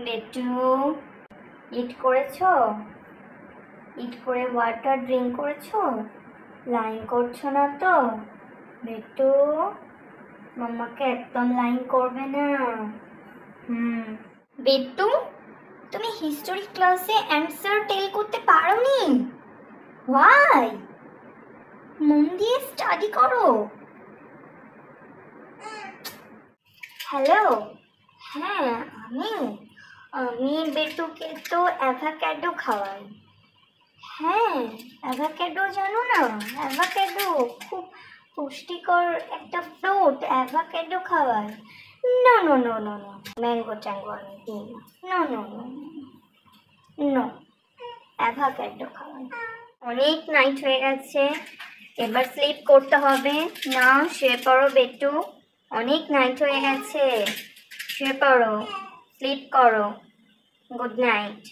বেটু, ইট করেছো? ইট করে ওয়াটার ড্রিঙ্ক করেছো? লাইন করছো না তো? বেটু, মাম্মাকে একদম লাইন করবে না। বেটু, তুমি হিস্টোরি ক্লাসে অ্যান্সার টেল করতে পারোনি? ওয়াই? মন দিয়ে স্টাডি করো। হ্যালো, হ্যাঁ আমি আমি বেটুকে তো অ্যাভাকাডো খাওয়াই। হ্যাঁ, অ্যাভাকাডো জানো না? অ্যাভাকাডো খুব পুষ্টিকর একটা ফ্রুট, অ্যাভাকাডো খাওয়াই। No no no no no, mango tango আমি দিই না। No no no no, avocado খাওয়াই। অনেক নাইট হয়ে গেছে, এবার স্লিপ করতে হবে। না, শুয়ে পড়ো বেটু, অনেক নাইট হয়ে গেছে, শুয়ে পড়ো, স্লিপ করো। Good night.